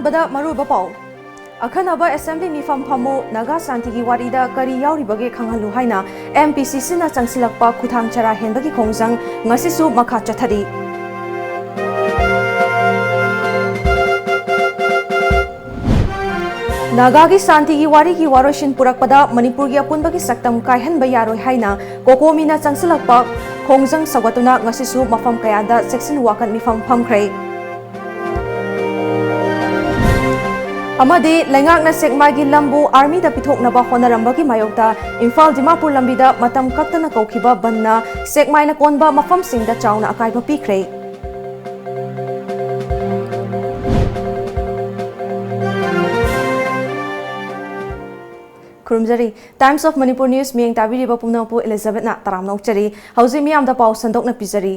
अहानबदा मरुबा पाउ अखनबा असेंबली मिफम फमु नागा शांति वारीदा करी याउरिबगे खंगहलु हाइना MPCC ना चंगसिलकपा खुथांग चरा हेनबगी खोंजंग ngasisu makha chathari नागा की शांति की वारी की वारोशिन पुरकपदा मणिपुर की अपुनबगी सक्तम कायहनबा यारोय हाइना कोकोमीना चंगसिलकपा खोंजंग सगतुना ngasisu मफम कयादा सेक्शन वाकन मिफम फमख्रे अमदे लैंगाकना सेकमागी लंबु आर्मी दा पिथोकनबा होनरंबगी मायोक्ता इम्फाल दिमापुर लंबिदा मतम कक्तना कौखिबा बन्ना सेकमाइना कोनबा मफम सिंगदा चाउना अकाइबा पीख्रे खुरुमजरी टाइम्स ऑफ मणिपुर न्यूज मियंग ताबिरिबा पुमनापु एलिजाबेथ ना तराम नौचरी हौजी मियामदा पाउ संदोकना पिजरी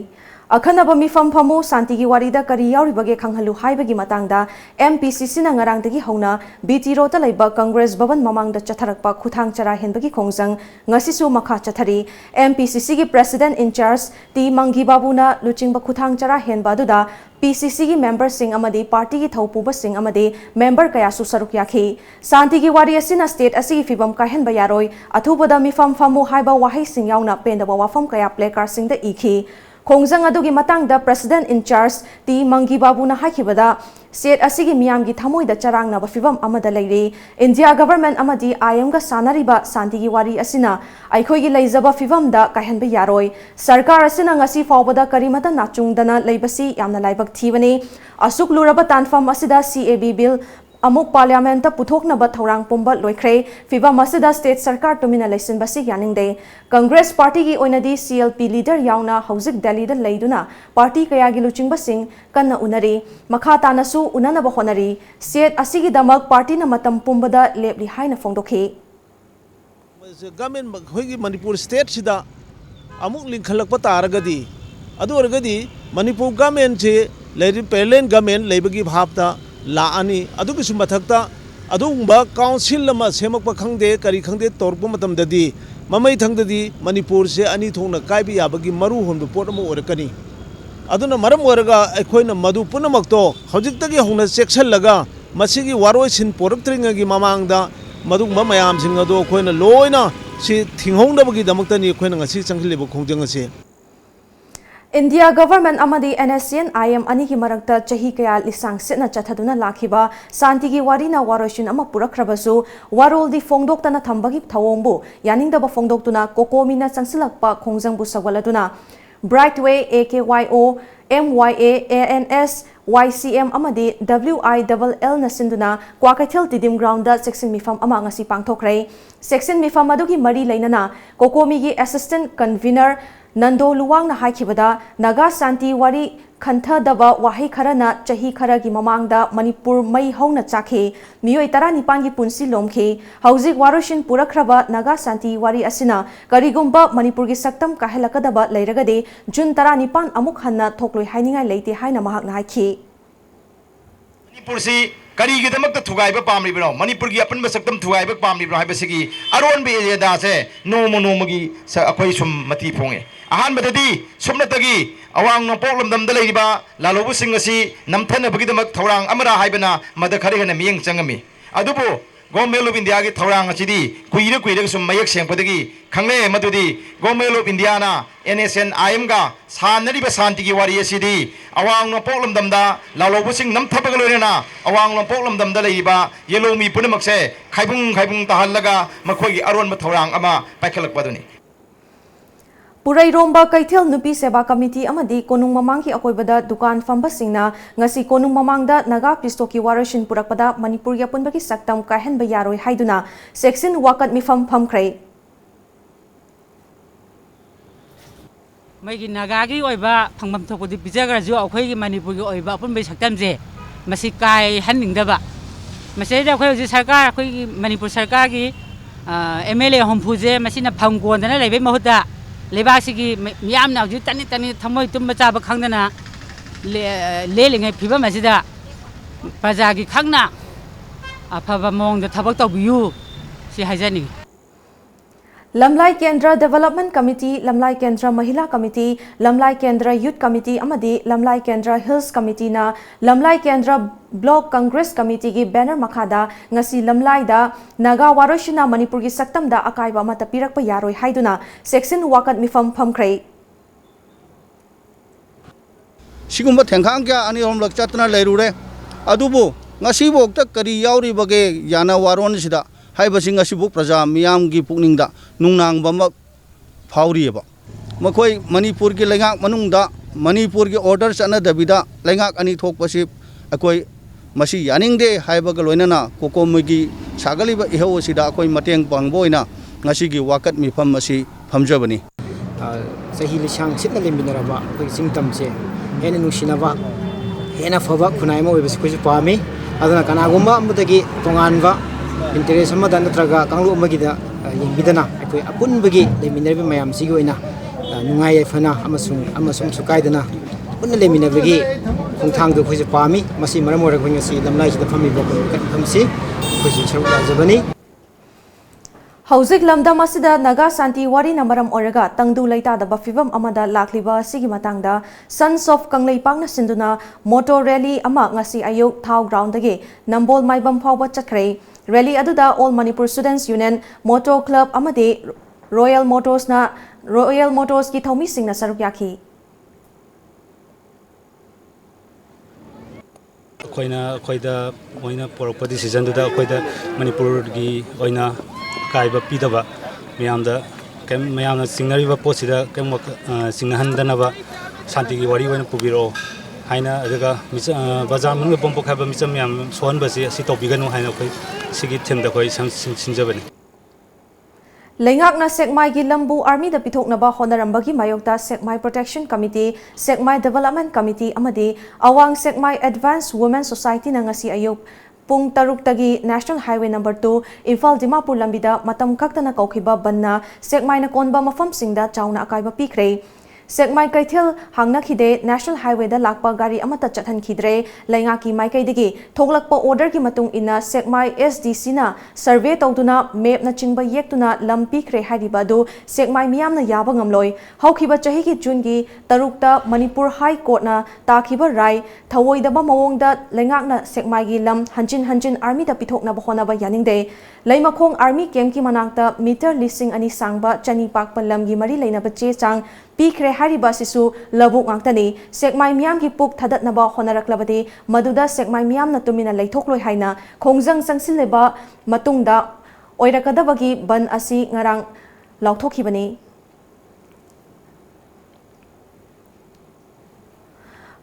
अखनब मिफम फमु शांति की वारीदा करी याउरिबगे खंगहलु हाइबगी मतंगदा MPCC ना ngarangdagi हौना BT रोता लैबा कांग्रेस भवन ममांगदा चथरकपा खुथांग चरा हेनबगी खोंजंग ngasisu makha chathari MPCC की प्रेसिडेंट इंचार्ज टी मंगी बाबूना लुचिंगबा खुथांग चरा हेनबा दुदा PCC की मेंबर सिंह अमदी पार्टी की थौपुबा सिंह अमदी मेंबर कयासु सरुक याखी शांति की वारी असिना स्टेट असि फिबम काहेनबा यारोय अथुबदा मिफम फमु हाइबा वाहै सिंह याउना पेंदबा वाफम कया प्लेकार सिंह दा इखी खोंजंग अदुगी मतंगदा प्रेसिडेंट इंचार्ज टी मंगी बाबूना हाइखिबदा सेट असिगी मियामगी थमोइदा चरांगनाबा फिबम अमदा लैरी इंडिया गवर्नमेंट अमदी IM गा सानारिबा शांतिगी वारी असिना आइखोइगी लैजबा फिबमदा काहेनबा यारोय सरकार असिना ngasi फावबदा करिमता नाचुंगदना लैबसी यामना लाइबक थीबनी असुक लुरबा तानफम असिदा CAB बिल अमुक पार्लियामेंट पुथोकनबा थौरांग पुंबा लोइख्रे फिबम असिदा स्टेट सरकार तुमिना लैसिनबसी यानिंगदे कांग्रेस पार्टी की ओइनदी CLP लीडर याउना हौजिक दिल्ली दा लैदुना पार्टी कयागी लुचिंगबसिंग कन्ना उनरी मखा तानसु उननबा होनरी सेट असिगी दमक पार्टी ना मतम पुंबदा लेबली हाइना फोंदोखी गवर्नमेंट होगी मणिपुर स्टेट सिदा अमुक लिंखलकपा तारगदी अदु अरगदी मणिपुर गवर्नमेंट से लेरि पेरलेन गवर्नमेंट लेबगी भाबता लानी अदुगिसु मथक्ता अदुंबा काउंसिल अमा सेमकपा खंगदे करी खंगदे तोरपा मतमददी ममै थंगददी मणिपुर से अनी थोंगना कायबि याबगी मरु होनबो पोट अमा ओरकनी अदुना मरम ओरगा अखोइना मदु पुनमक्तो हौजिकतगी होंना सेक्शनलगा मसिगी वारोइसिन पोरक्त्रिंगगी ममांगदा मदुंबा मयामसिंग अदो अखोइना लोइना सि थिंगहोंदबगी दमक्तनी अखोइना ngasi चंगलिबो खोंजंगसे इंडिया गवर्नमेंट अमदी NSCN IM अनि की मरक्ता चही कया लिसांग सेना चथदुना लाखिबा शांति की वारीना वारोशिन अमा पुरखरबसु वारोल दि फोंगदोक्तना थंबगी थवोंबु यानिंगदबा फोंगदोक्तुना कोकोमीना चंगसिलकपा खोंजंगबु सगवलदुना ब्राइटवे AKYO MYA ANS YCM अमदी WILL नसिंदुना क्वाकैथल तिदिम ग्राउंड सेक्शन मिफम अमा ngasi पांगथोखरै सेक्शन मिफम अदुगी मरी लैनना कोकोमीगी असिस्टेंट कन्वीनर नंदो लुवांग ना हाइखिबदा नागा शांति वारी खंथदबा वाहै खरना चही खरगी ममांगदा मणिपुर मई हौना चाखे मियोय 19 की पुंसी लोमखे हौजिक वारोशिन पुरखरबा नागा शांति वारी असिना करिगुंबा मणिपुर की सक्तम काहेलकदबा लैरगदे जून 19 अमुक हन्ना थोकलोय हाइनिंगाय लैते हाइना महाकना हाइखि मणिपुर से करीगिदमक थुगाइब पामलिब्रो मणिपुर की अपन सकतम थुगाइब पामलिब्रो हाइबसिगी अरोन बे एजेंडा से नोमगी अखोय सुम मती फोंगे अहानबददी सुमनतगी अवांग नोपोक लमदमदा लैरिबा लालोबुसिंग असि नमथनबगिदमक थौरांग अमरा हाइबना मद खरेगना मियंग चंगमी अदुबो गवर्नमेंट ऑफ इंडिया की थौरांग असिदी कुइरे सुम मयक सेंपदगी खंगले मदुदी गवर्नमेंट ऑफ इंडिया ना NSCN IM गा सानरिबा शांति की वारी असिदी अवांग नोपोक लमदमदा लालोबुसिंग नमथबग लोरेना अवांग नोपोक लमदमदा लैरिबा येलोमी पुनमकसे खाइबुंग तहल्लगा मखोगी अरोनबा थौरांग अमा पाइखलकपदुनी पुरैरोंबा कैथेल नुपी सेवा कमिटी अमदी कोनुंग ममांग की अकोइबदा दुकान फंबसिंगना ngasi कोनुंग ममांगदा नागा पिस्तोकी वारशिन पुरकपदा मणिपुर या पुनबगी सक्तम काहेनबा यारोय हाइदुना सेक्शन वाकत मिफम फमख्रै मैगी नागागी ओइबा फंगबम थोकदि पिजगरजु अखोइगी मणिपुरगी ओइबा अपुनबै सक्तमजे मसि काय हन्निंगदबा मसेदा अखोइ सरकार अखोइगी मणिपुर सरकारगी MLA हमफुजे मसिना फंगकोंदना लैबे महुदा लेबासिगी मियामना हजि तनि थमोय तुम चाब खंगना लेलिङै फिबम असिदा प्रजागी खंगना अफबा मोंग द थबक तौबियु सि हाइजनी Lamlai Kendra Development Committee, Lamlai Kendra Mahila Committee, Lamlai Kendra Youth Committee amadi Lamlai Kendra Hills Committee na Lamlai Kendra Block Congress Committee gi banner makada ngasi Lamlai da Naga Waroshina Manipur gi saktam da akaiba mata pirakpa yaroi haiduna section wakat mifam phamkhrei Sigumba thengkhang kya ani rom lak chatna leirure adubu ngasi bok ta kari yauri bage yana waron sida haibasi ngasi buk praja miyam gi pukningda nungnang bama phauri ba makhoi manipur gi lengak manungda manipur gi order chana dabida lengak ani thokpasi akoi masi yaningde haibaga loinana kokomgi sagaliba iho sida akoi mateng pangboina ngasi gi wakat mifam masi phamjabani sahi lisang sitna leminaraba koi singtamche hena nungsinaba hena faba khunai mo webs koi pami adana kanagumba amudagi tonganba interest amada natraga kanglu amagida yingbidana akoi apunbagi leminarbi mayam sigi oina nungai fana amasung sukaidana punna leminabagi khongthang do koi pami masi maramora koi ngasi lamlai sida phami ba khamsi koi saruk jabani Hauzik lamdam asida Naga Santi wari namaram oraga tangdu laita da bafibam amada lakliba sigi matangda Sons of Kanglei pangna sinduna motor rally ama ngasi ayuk thau ground dagi nambol maibam phawba chakhrei rally aduda All Manipur Students Union Motor Club amade Royal Motors ki thomi singna saruk yakhi Koida oina porokpa decision duda koida Manipur gi oina kaiba pidaba miyamda mayamna singnariba posida kem singnahandanaba santi gi wari oina pubiro haina adaga bazar mung bombo khaba micham miyam sohanbasi asi topiganu haina koi sigi themda koi sinjabani Lengak na Sekmai gi lambu army da pithok na ba honarambagi mayokta Sekmai Protection Committee, Sekmai Development Committee amadi awang Sekmai Advanced Women Society na ngasi ayok Pung taruk tagi National Highway No. 2 Imphal Dimapur lambida matam kaktana kaukhiba banna Sekmai na konba mafam singda chauna akaiba pikhrei Sekmai Kaithil hangna khide National Highway da lakpa gari amata chathan khidre lainga ki maikai digi thoglakpa order ki matung ina Sekmai SDC na survey tawduna map na chingba yektuna lampi khre hariba do Sekmai miyam na yaba ngamloi haukhiba chahi ki June gi tarukta Manipur High Court na takhiba rai thawoidaba mawongda laingak na Sekmai gi lam hanjin army da pithok na bahona ba yaningde laimakhong army camp ki manakta meter lising ani sangba chani pakpa lam gi mari leina ba che chang pikre hariba sisu labuk ngangtani Sekmai miyam ki puk thadat na ba honaraklabadi maduda Sekmai miyam na tumina leithokloi haina khongjang sangsileba matungda oirakadabagi ban asi ngarang lauthokhibani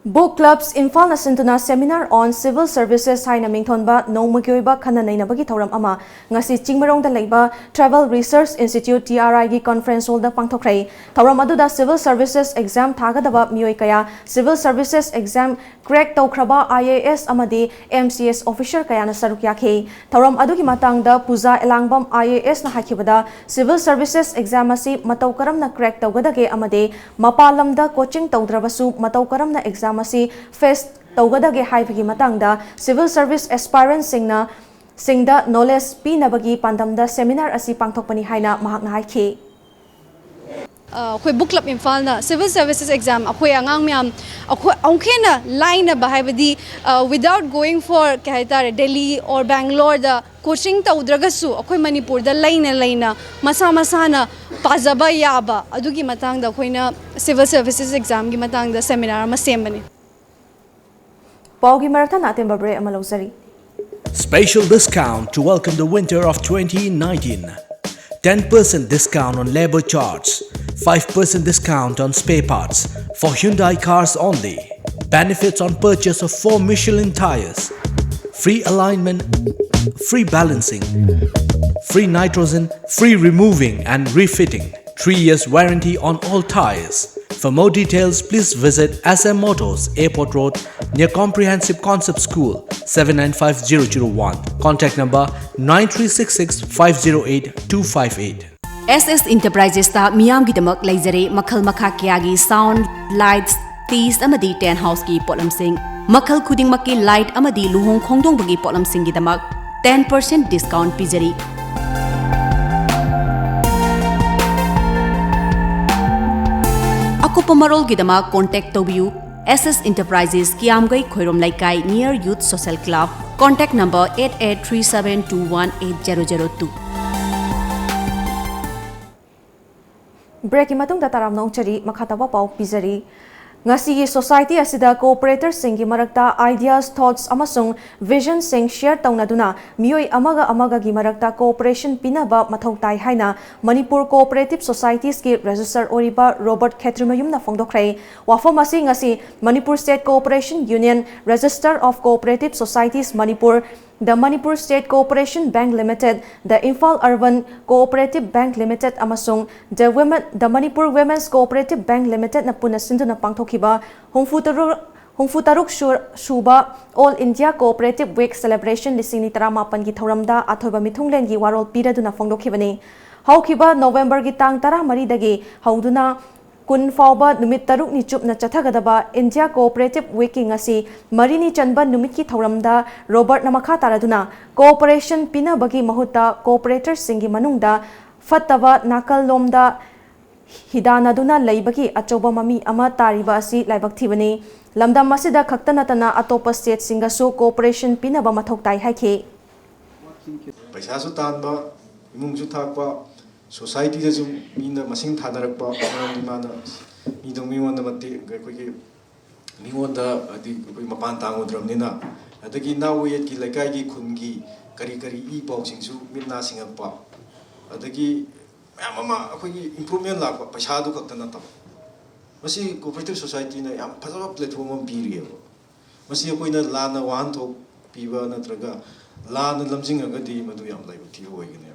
Book Clubs Imphal na sintuna seminar on civil services haina mingthonba nongmagyoiba khana nainabagi thoram ama ngasi chingmarong da leiba Travel Research Institute TRI gi conference hall da pangthokrei thoram aduda civil services exam thagadaba mioi kaya civil services exam crack tawkhraba IAS amadi MCS officer kaya na saruk yakhe thoram adugi matang da puja elangbam IAS na hakhibada civil services exam asi matau karam na crack tawgadage amade mapalam da coaching tawdrabasu matau karam na exam asi face tawgadage haibagi matangda civil service aspirants singda knowledge pinabagi pandamda seminar asi pangthokpani haina mahakna haikhi Akhoi book club Imphal na civil services exam akhoi angang myam akhoi ongkhena line na bahibadi without going for kaitare Delhi or Bangalore the coaching taudragasu akhoi Manipur da laina masa na pazaba yaba adugi matang da khoina civil services exam gi matang da seminar ma sembani Paugi marathon atemba bre amalozari Special discount to welcome the winter of 2019. 10% discount on labor charge, 5% discount on spare parts for Hyundai cars only. Benefits on purchase of 4 Michelin tires. Free alignment, free balancing, free nitrogen, free removing and refitting. 3 years warranty on all tires. For more details, please visit SM Motors, Airport Road, near Comprehensive Concept School, 795001. Contact number 9366508258. SS Enterprises ta miyam gi damak leizare makhal makha kya gi sound, lights, teas amadi tent house ki polam sing makhal khuding makki light amadi luhong khongdong bagi polam sing gi damak 10% discount pijari ꯑꯀꯨꯞꯄ ꯃꯔꯣꯜꯒꯤꯗꯃꯛ contact ꯇꯧꯕꯤꯌꯨ SS Enterprises Kiamgai Khoirom Laikai near Youth Social Club. Contact number 8837218002. Break imatungda taram nongchari makhataba pau pizari. Ngasi society asida cooperator singi marakta ideas, thoughts amasung vision sing share taunaduna mioi amaga gi marakta cooperation pinaba mathau tai haina Manipur Cooperative Societies ki register oriba Robert Khetrimayum na phongdokhrei wafam asi ngasi Manipur State Cooperation Union Register of Cooperative Societies Manipur, the Manipur State Cooperation Bank Limited, the Imphal Urban Cooperative Bank Limited amasung the Manipur Women's Cooperative Bank Limited na punasindu na pangthokiba Hongfutaruk Shuba All India Cooperative Week Celebration lising taramapan gi thoramda athoiba mithunglen gi warol piraduna phongdokhibani haukiba November gi tang 13 dagi hauduna kun fauba numit taruk ni chupna chathagadaba India Cooperative Week ngasi marini chanba numit ki thoramda Robert namakha taraduna cooperation pina bagi mahuta cooperator singi manungda fattaba nakal lomda hidanaduna leibaki achoba mami ama tariba asi laibak thibani lamdam masida khaktanatana atopa state singasu cooperation pinaba mathok tai haike paisa su tanba imung su thakpa society da ju mina masing thanarakpa mana midong miwon da mati koi ki miwon da adi koi mapan tangodramnina adagi nawet ki laikai gi khungi kari I paw singsu minna singakpa adagi mama akoi improvement lakpa paisa du khaktana ta masi cooperative society na yam phajaba platform am piriye masi akoina lana wan thok piba natraga lana lamjinga gadi madu yam laiba thi hoigene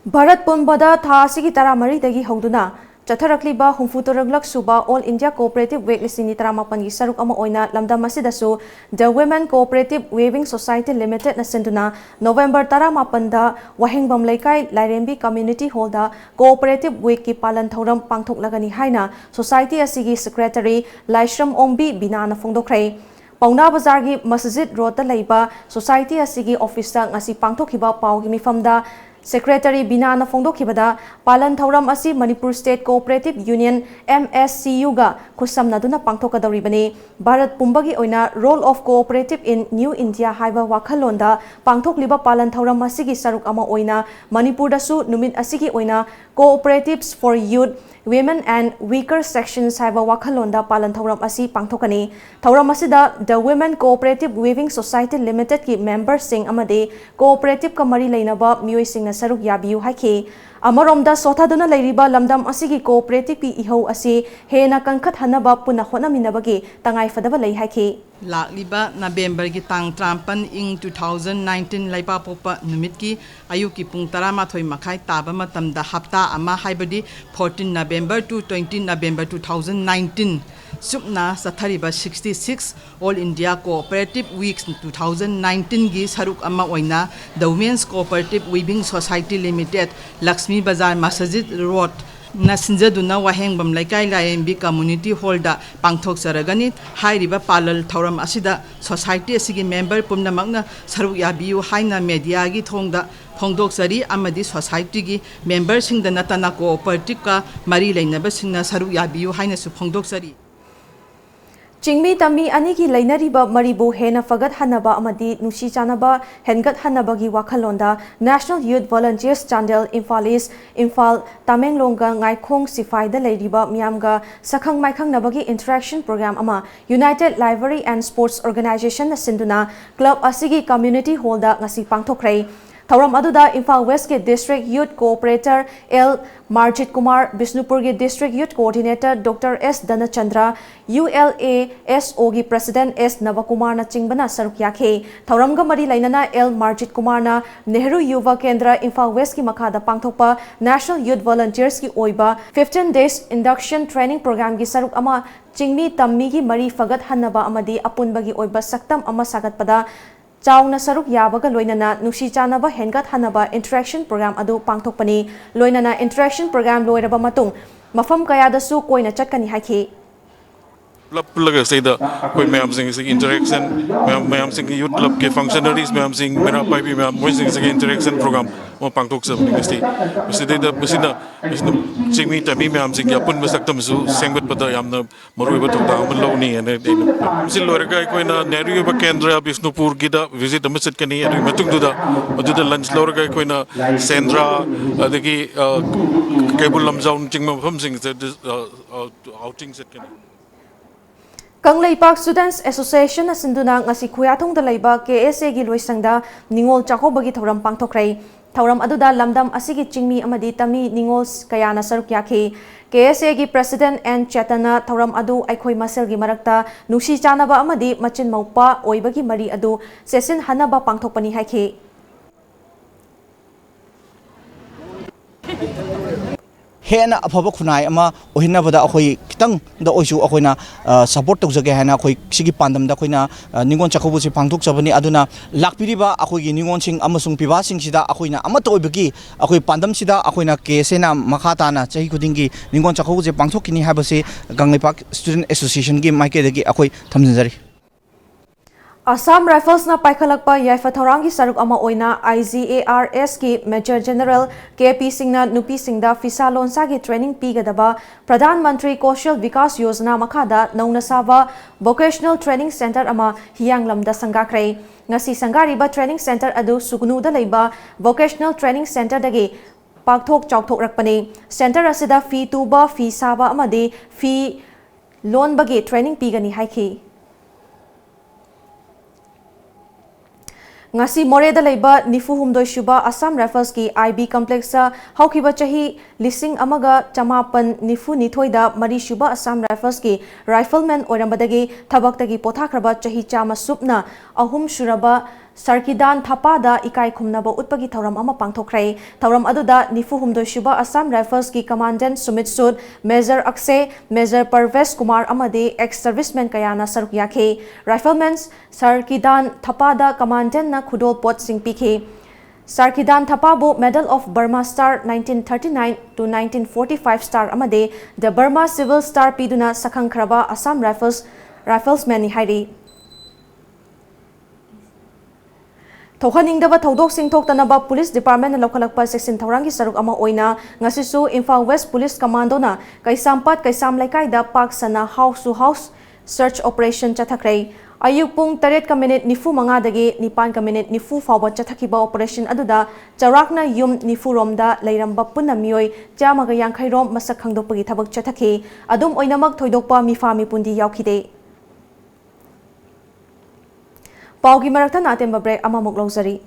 Bharat Pumbada tha sigi taramari dagi hauduna chatharakliba humfutorag suba All India Cooperative Week lisini taramapan gi saruk ama oina lamdam asidasu the Women Cooperative Weaving Society Limited na senduna November 18 da Wahengbam Laikai Lairembi Community Hall da Cooperative Week ki palan thoram pangthoklagani haina society asigi secretary Laishram Ombi Binana phongdokhrei Pauna Bazar gi Masjid Road ta leiba society asigi office ta ngasi pangthokhiba pau gi mifamda Secretary Binana Phongdokhibada Palan Thauram asi Manipur State Cooperative Union MSCU ga khusamnaduna pangthokadoribani Bharat Pumbagi oina Role of Cooperative in New India haiba wakhalonda pangthokliba Palan Thauram asigi saruk ama oina Manipur dasu numit asigi oina Cooperatives for Youth Women and Weaker Sections haiba wakhalonda Palan Thauram asi pangthokani Thauram asida the Women Cooperative Weaving Society Limited ki members sing amade cooperative kamari leinaba mioi sing na saruk yabiu haike Amaromda sothaduna leiriba lamdam asigi cooperative pi ihau asi hena kankhat hanaba puna hona minabagi tangai fadaba lei haike Lakliba November gi tang 30 ing 2019 laipa popa numit ki ayuki pung 13 makhai taba matamda hapta ama haibadi 14 November to 20 November 2019 Supna Sathariba 66 All India Cooperative Weeks 2019 gi saruk ama oina the Women's Cooperative Weaving Society Limited Lakshmi Bazar Masjid Road Nasinjaduna Wahengbam Laikai Laimbi Community Hall da pangthok saragani hairiba palal thauram asida society asigi member pumnamakna saruk yabiu haina media gi thongda phongdok sari amadi society gi member singda natana cooperative ka mari leinaba singna saruk yabiu haina su phongdok sari Chingmi Tami Aniki Lainariba Maribu Hena Fagat Hanaba Amadi Nushi Chanaba Hengat Hanabagi Wakalonda National Youth Volunteers Chandel Infalis Infal Tamenglonga Ngaikong Sifai da Lairiba Miamga Sakhang Maikang Nabagi Interaction Program Ama United Library and Sports Organization na Sinduna Club Asigi Community Hall da ngasi pangthokrei Thauram aduda Imphal West ke District Youth Cooperator L Marjit Kumar Bisnupur ke District Youth Coordinator Dr. S Dhanachandra ULASO gi President S Navakumar na chingbana saruk yakhe Thauram ga mari lainana L Marjit Kumar na Nehru Yuva Kendra Imphal West ki makhada pangthokpa National Youth Volunteers ki oiba 15 days induction training program gi saruk ama Chingmi Tammi gi mari fagat hanaba amadi apunbagi oiba saktam ama sagatpada Chawna saruk yabaga loinana nusi chanaba hengat hanaba interaction program adu pangthokpani loinana interaction program loiraba matung mafam kayadasu koina chatkani haike लगा सही कोई मैम सिंह से interaction मैम Singh youth club के functionaries मैम सिंह मेरा पाई भी मैम सिंह से interaction program mo pangthokjabani ngasi masida masina chingmi tami myamsing ya pun masaktam su sengbat pada yamna maruiba thokdang man lawni ane misil loraga koina nehru ba kendra bisnupur gida visit amasat kani adu matungduda aduda lunch loraga koina sendra adagi cable lamjaun chingma famsing outing set kani Kanglei Park Students Association asinduna ngasi khuyathong da leiba KSA gi loisangda ningol chakobagi thoram pangthokrai thoram aduda lamdam asigi chingmi amadi tami ningol kayana saruk yakhi KSA gi President N Chetana thoram adu aikhoi masel gi marakta nusi chanaba amadi machin maupa oibagi mari adu sesin hanaba pangthokpani haikhi हेना अफब खुनाय अमा ओहिनाबदा अखोई खितंग the ओइसु अखोइना support तौजगे हैना अखोई सिगी पांदम दा अखोइना निंगोन चखोबुसि पांगथोक जबनी अदुना लाकपिरिबा अखोइगी निंगोन सिंग अमसुंग पिबा सिंग सिदा अखोइना अमत ओइबगी अखोइ पांदम सिदा अखोइना केसेना मखाताना चही खुदिंगी निंगोन चखोबुसि पांगथोकिनी हाबसे गंगलेपाक student association गी माइकेदगी अखोइ थमजनजरी Assam Rifles na paikhalakpa yaifa thorangi saruk ama oina IGARS ki Major General KP Singh na nupi singda fisa lonsa gi training pigadaba Pradhan Mantri Kaushal Vikas Yojana makhada nauna sava Vocational Training Center ama Hianglamda sangakrai ngasi sangariba training center adu Sugnu da leiba Vocational Training Center dagi pakthok chawthok rakpani center asida fee tuba fee saba amadi fee loan bagi training pigani haiki ngasi moreda leiba nifu humdoi shuba Assam Rifles ki IB complex haukiba chahi lising amaga chamapan nifu nithoida mari shuba Assam Rifles ki rifleman orambadagi thabaktagi pothakraba chahi chama supna ahum shuraba Sarkidan Thapada ikai khumnaba utpagi thoram ama pangthokrai thoram aduda nifu humdoi shuba Assam Rifles ki commandant Sumit Sud Major Akshay Major Parvesh Kumar amade ex serviceman kayana saruk yakhe riflemen Sarkidan Thapada commandant na khudol pot sing pikhe Sarkidan Thapabu Medal of Burma Star 1939 to 1945 star amade the Burma Civil Star piduna sakhang khraba Assam Riflesman ni hairi Thohaningdaba thodok singthok tanaba Police Department na lokhalakpa section thorangi saruk ama oina ngasisu Imphal West Police Commando na kaisampat kaisam laikai da pak sana house to house search operation chathakrai ayuk pung 8:09 dagi 9:09 fawba chathakiba operation aduda charakna yum nifu romda leiramba punna mioi chamaga yankhai rom masak khangdopagi thabak chathaki adum oinamak thoidokpa mifami pundi yaukhide Paugi marakta natemba break ama muklauzari.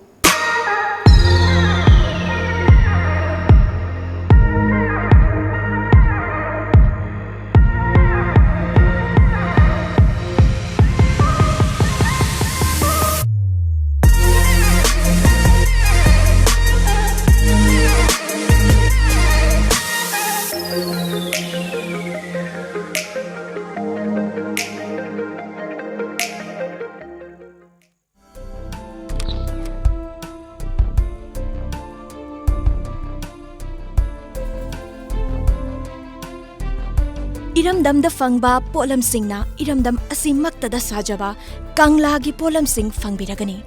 Iramdam da fangba polam singna iramdam asimakta da sajaba kangla gi polam sing fangbiragani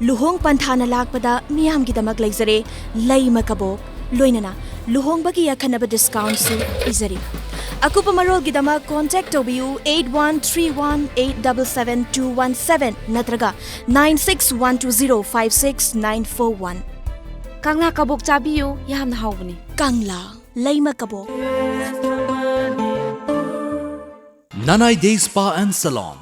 luhong panthana lakpada miyam gi damak leizare leima kabok loinana luhong bagi yakhanaba discount su izari akupa marol gi damak contact obiu 8131877217 natraga 9612056941 kangla kabok chabiu yamna hawbani kangla leima kabok Nanai Day Spa and Salon.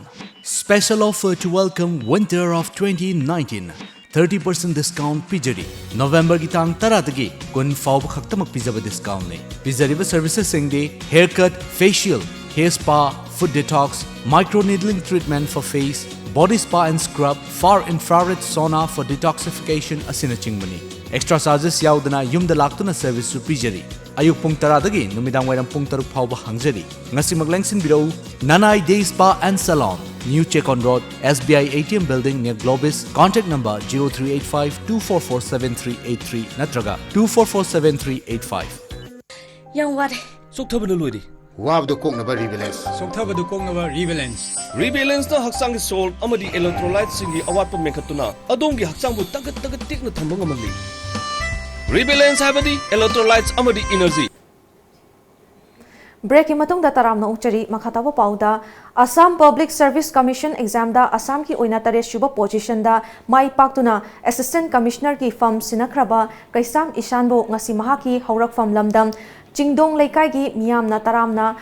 Special offer to welcome winter of 2019. 30% discount pijari. November gitang taradagi kun faub khaktamak pijaba discount ne. Pijariba services singde haircut, facial, hair spa, foot detox, microneedling treatment for face, body spa and scrub, far infrared sauna for detoxification asina chingmani. Extra charges yaudana yumda laktuna service su pijari. Ayuk pung taradagi numidang wairam pung taruk phawba hangjari. Ngasi maglengsin birau Nanai Day Spa and Salon. New Chekon Road, SBI ATM Building near Globis. Contact number 0385-244-7383 natraga 244-7385. Yang ware Soktabana loidi. Wabdo koknaba rebalance. Soktabado koknaba rebalance. Rebalance na haksangi salt amadi electrolytes singi awatpa mekhatuna adongi haksangu tagat tikna thambang amali. Rebalance habadi electrolytes amadi energy. Break in matungda taramna uchari makhataba pauda Assam Public Service Commission exam da Assam ki oina tare shuba position da mai paktuna Assistant Commissioner ki firm sinakraba Kaisam Ishanbo ngasi mahaki haurak firm lamdam Chingdong Laikai gi miyamna taramna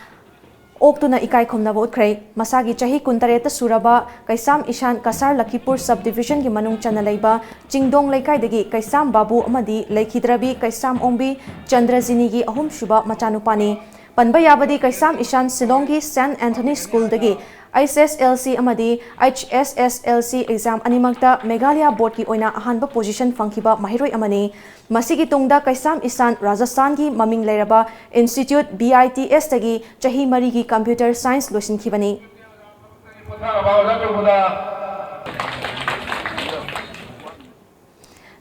Oktuna ikai khomna bot khrei masagi chahi kuntareta suraba Kaisam Ishan Kasar Lakipur subdivision gi manung chana leiba Chingdong Laikai dagi Kaisam Babu amadi Laikhidrabi Kaisam Ombi Chandrajini gi ahum shuba machanupani Panba yabadi Kaisam Ishan Silongi St. Anthony School dagi ISSLC amadi HSSLC exam animakta Meghalaya board ki oina ahanba position fangkiba mahiroi amani masigi tungda Kaisam Ishan Rajasthan gi maming leiraba Institute BITS dagi chahi mari gi computer science losin khibani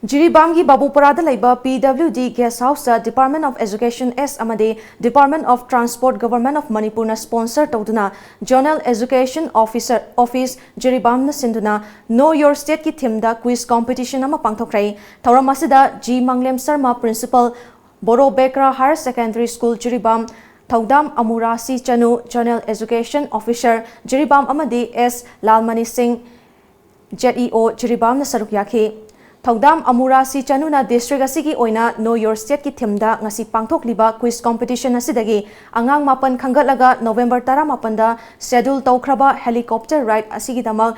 Jiribam gi Babupara da laiba PWD Guest House Department of Education S amade Department of Transport Government of Manipur na sponsor tawduna Journal Education Office Jiribam na sinduna Know Your State ki theme da quiz competition ama pangthokrai thauram asida G Manglem Sarma Principal Boro Bekra Higher Secondary School Jiribam Thaudam Amurasi Chanu Journal Education Officer Jiribam amade S Lalmani Singh ZEO Jiribam na saruk yakhi Thaudam Amurasi Chanuna District asigi oina Know Your State ki thimda ngasi pangthokliba quiz competition asidagi angang mapan khangatlaga November 18 da schedule tawkhraba helicopter ride asigi damak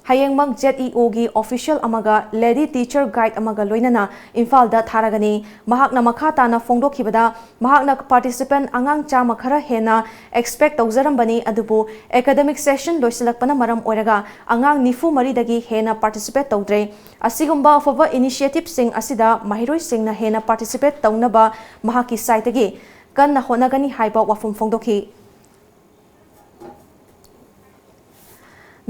hayengmak ZEO gi official amaga lady teacher guide amaga loinana Imphal da tharagani mahakna makhata na fongdokhibada mahakna participant angang chama khara hena expect tawjarambani adubu academic session loisilakpana maram oiraga angang nifu mari dagi hena participate tawdre asigumba afaba initiative sing asida mahiroi sing na hena participate tawnaba mahaki site gi kan na honagani haiba wafum fongdokhi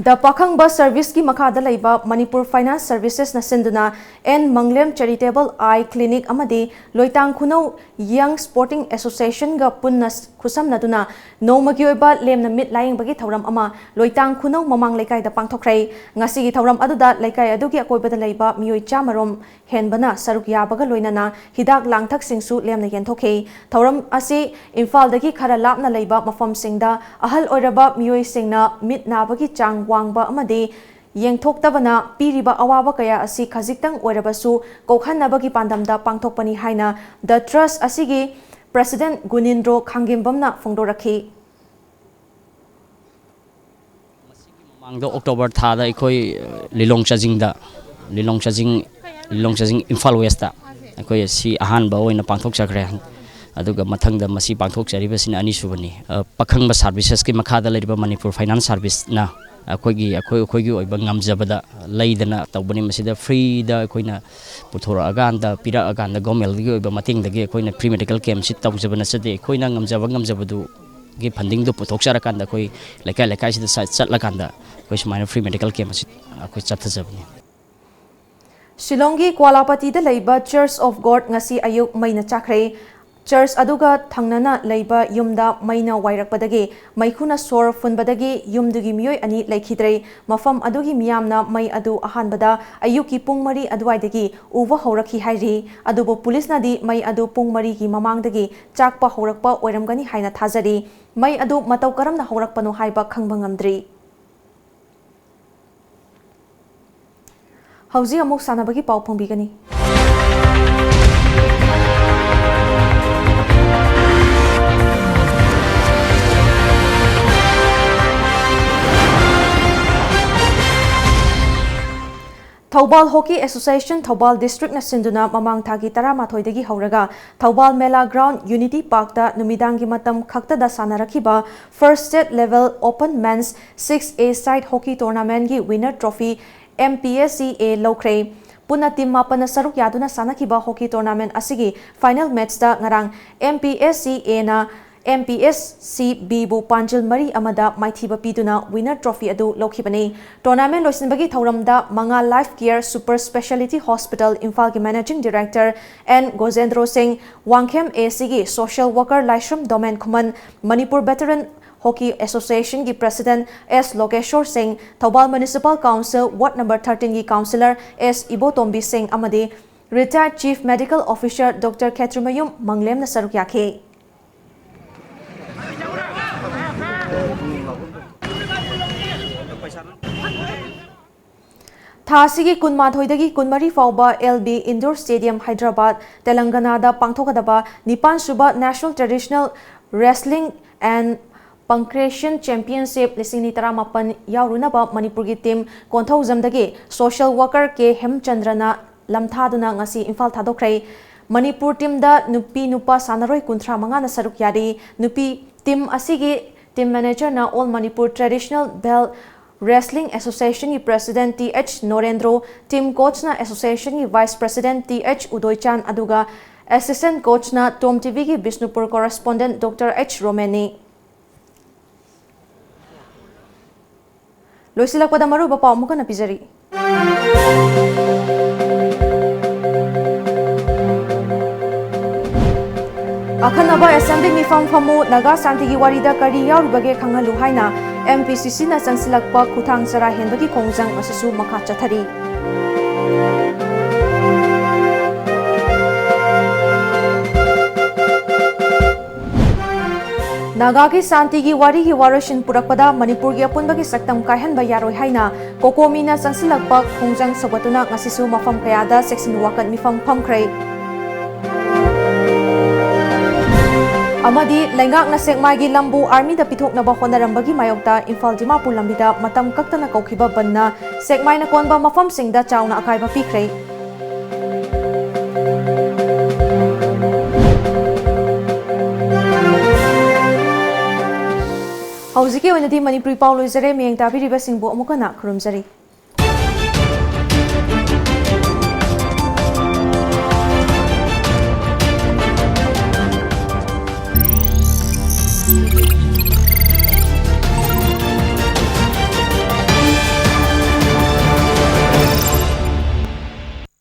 The Pakhang Bus Service ki makada laiba Manipur Finance Services na sinduna N Manglem Charitable Eye Clinic amadi Loitang Khunau Young Sporting Association ga punna khusam naduna nomagi oiba lemna mit laing bagi thauram ama Loitang Khunau mamang laikai da pangthokrai ngasi gi thauram aduda laikai adugi akoibada laiba mioi chamarom henbana saruk yabaga loinana hidak langthak singsu lemna yenthokhe thauram asi Imphal dagi khara lapna laiba mafam singda ahal oiraba mioi singna mit nabagi chang wangba amadi yengthoktabana piriba awaba kaya asi khajiktang oirabasu kokhanabagi pandamda pangthokpani haina the trust asigi president Gunindro Khangimbamna fongdorakhi mangdo October thada ikoi lilong chajing Imphal West da ikoi si ahan ba oina pangthok chakre aduga mathangda masi pangthok charibasina ani subani pakhang ba services ki makhada leriba Manipur Finance Service na akoigi oiba ngamjabada leidana tawbani masida free da koina puthora aganda pira aganda gomel gi oiba mating dagi koina pre medical camp sit tawjabana sade koina ngamjabadu gi funding do puthokchara kanda koi lekai sida chatla kanda koi smaina free medical camp sit koi chathajabani Shillongi Kualapati da laiba Church of God ngasi ayuk maina chakre Church aduga thangnana leiba yumda maina wairakpadagi maikhuna sor funbadagi yumdugi mioi ani laikhidrei mafam adugi miyamna mai adu ahanbada ayuki pungmari aduaidagi uwa haurakhi hairi adubo police nadi mai adu pungmari gi mamangdagi chakpa haurakpa oiramgani haina thajari mai adu matau karamna haurakpano haiba khangba ngamdri hauji amuk sanabagi pau phongbigani Thaubal Hockey Association Thaubal District na sinduna mamang thagi 13 dagi hauraga Thaubal Mela Ground Unity Park da numidangi matam khakta da sanarakhiba First State Level Open Men's 6A Side Hockey Tournament gi winner trophy MPSCA Lokre Puna team mapana saruk yaduna sanakhiba hockey tournament asigi final match da ngarang MPSCA na MPSCB bu Panjil Mari amada maithiba piduna winner trophy adu lokhibani tournament loisinbagi thauramda Manga Life Care Super Speciality Hospital Imphal gi Managing Director N Gojendro Singh Wangkhem ACG Social Worker Laishram Domain Khuman Manipur Veteran Hockey Association gi President S Lokeshwar Singh Thaubal Municipal Council Ward number 13 gi Councillor S Ibotombi Singh amadi Retired Chief Medical Officer Dr. Khetrumayum Manglemna saruk yakhe. Thasigi Kunmathoi Kunmari Fauba LB Indoor Stadium Hyderabad Telangana da Pangthokadaba Nipan Suba National Traditional Wrestling and Pancration Championship Lisingni Taramapan Yaurunaba Manipur gi team Konthau Zamdagi Social Worker K Hemchandrana Lamthaduna ngasi Imphal thadokrai Manipur team da Nupi Nupa Sanaroi Kunthra Mangana saruk yari Nupi team asigi team manager na All Manipur Traditional Bell Wrestling Association ki President TH Norendro, Team Coach na Association ki Vice President TH Udoychan aduga Assistant Coach na TOMTV ki Bisnupur Correspondent Dr. H Romani. Loisilak pada maru bapa umuka na pizari. Akhanaba Assembly Mifam Famu Naga Santigi Warida Kari Yaurubage Kangalu Haina MPCC na Sangsilakpa Kutang Sara Henbagi Kongjang Asasu Makha Chathari. Naga ki Santigi Wari ki Warashin Purakpada Manipur gi Apunbagi Saktam Kaihanba Yaroi Haina Kokomi na Sangsilakpa Kongjang Sabatuna Ngasisu Mafam Kayada Section Wakat Mifam Pamkray. Amadi Lengak na Sekmagi Lambu Army da Pitok na Bahona Rambagi Mayokta Imphal Dimapur Lambida Matam Kakta na Kaukiba Banna Sekmai na Konba Mafam Singda Chaw na Akaiba Pikray. Hauziki Wenadi Manipuri Paulo Izare Miyang Tabi Riba Singbo Amukana Kurumzari.